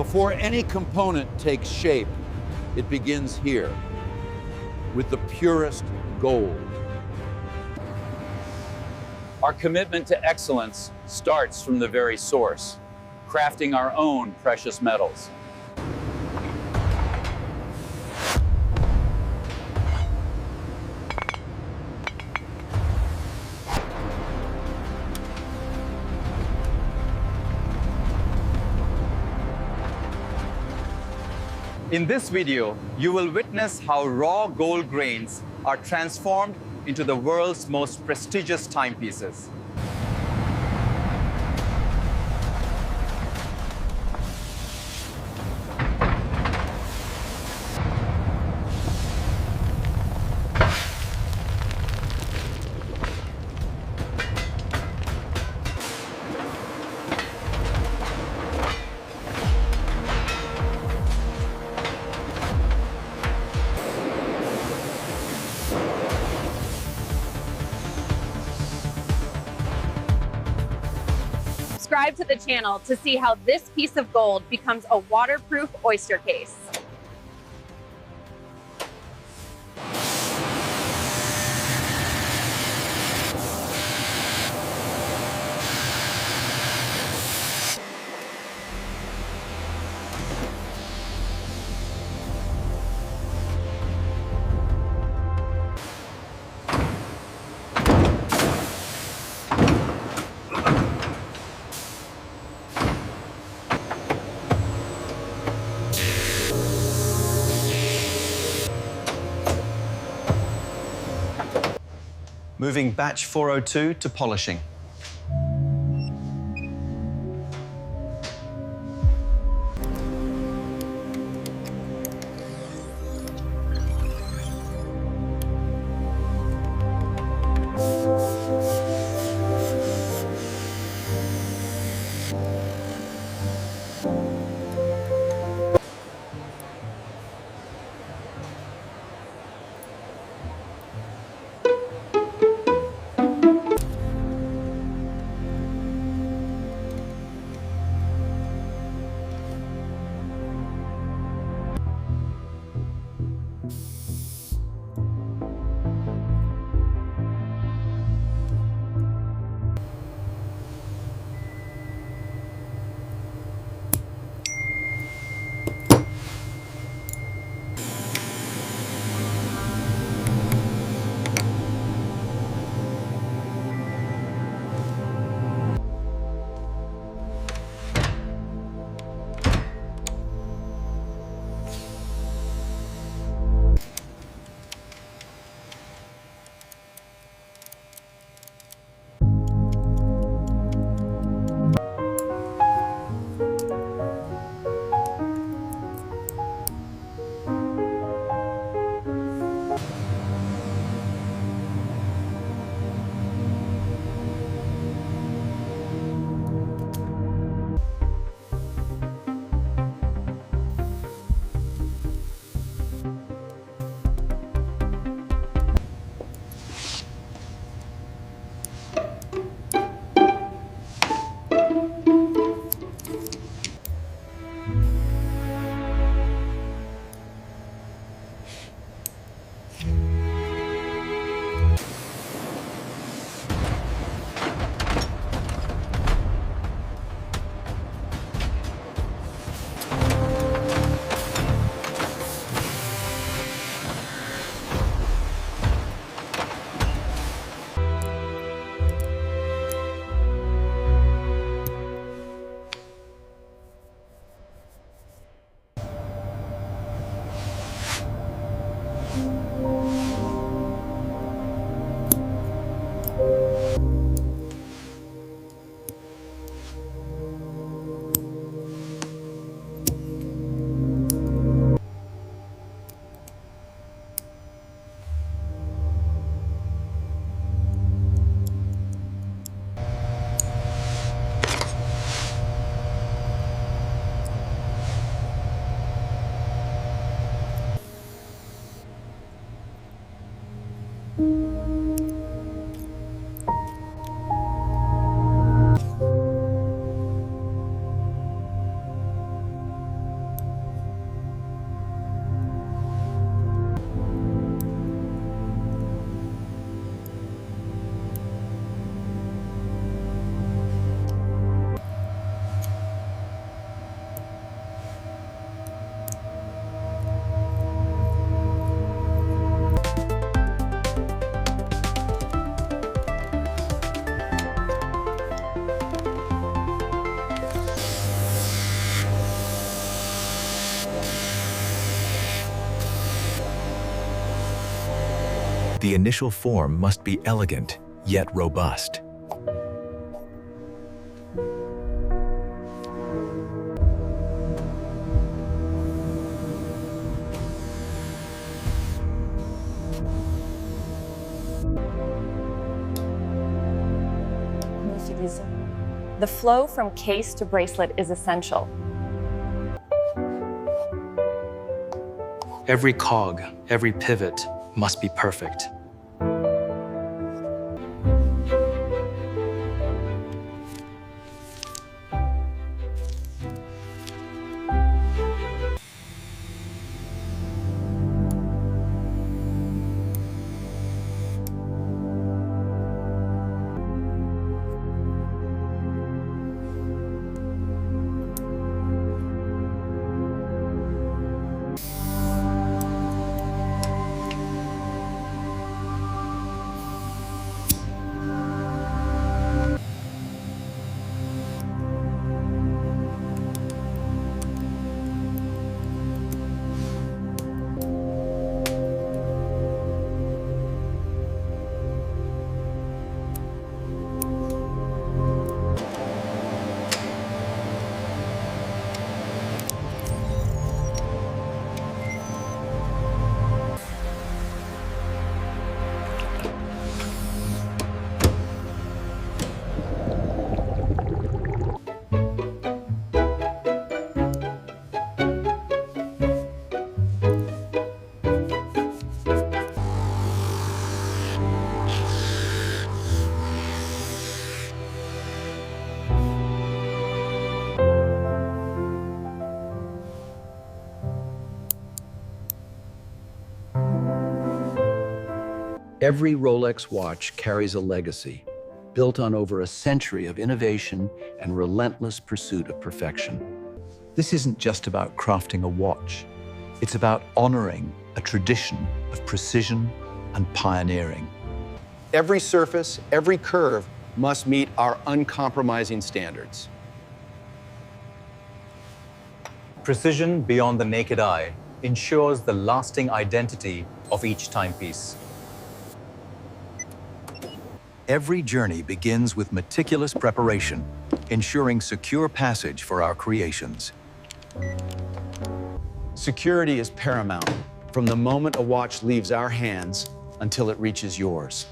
Before any component takes shape, it begins here, with the purest gold. Our commitment to excellence starts from the very source, crafting our own precious metals. In this video, you will witness how raw gold grains are transformed into the world's most prestigious timepieces. Subscribe to the channel to see how this piece of gold becomes a waterproof oyster case. Moving batch 402 to polishing. The initial form must be elegant, yet robust. The flow from case to bracelet is essential. Every cog, every pivot must be perfect. Every Rolex watch carries a legacy, built on over a century of innovation and relentless pursuit of perfection. This isn't just about crafting a watch. It's about honoring a tradition of precision and pioneering. Every surface, every curve must meet our uncompromising standards. Precision beyond the naked eye ensures the lasting identity of each timepiece. Every journey begins with meticulous preparation, ensuring secure passage for our creations. Security is paramount from the moment a watch leaves our hands until it reaches yours.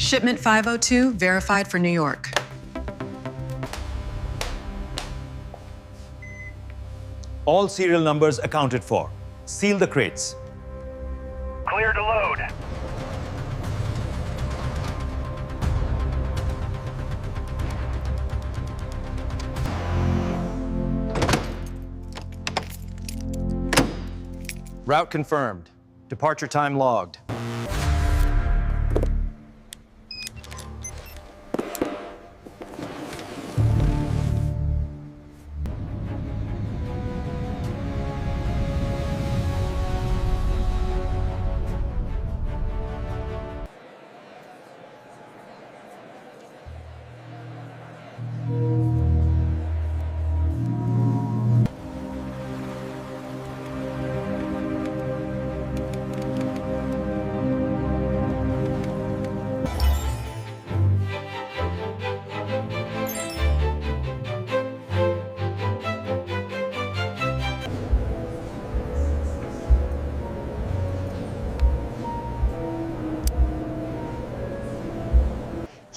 Shipment 502 verified for New York. All serial numbers accounted for. Seal the crates. Clear to load. Route confirmed. Departure time logged.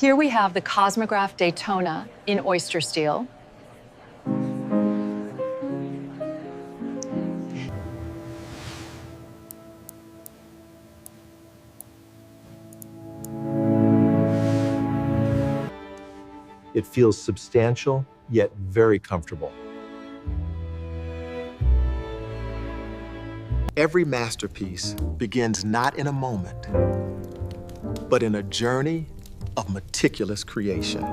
Here we have the Cosmograph Daytona in oyster steel. It feels substantial, yet very comfortable. Every masterpiece begins not in a moment, but in a journey of meticulous creation.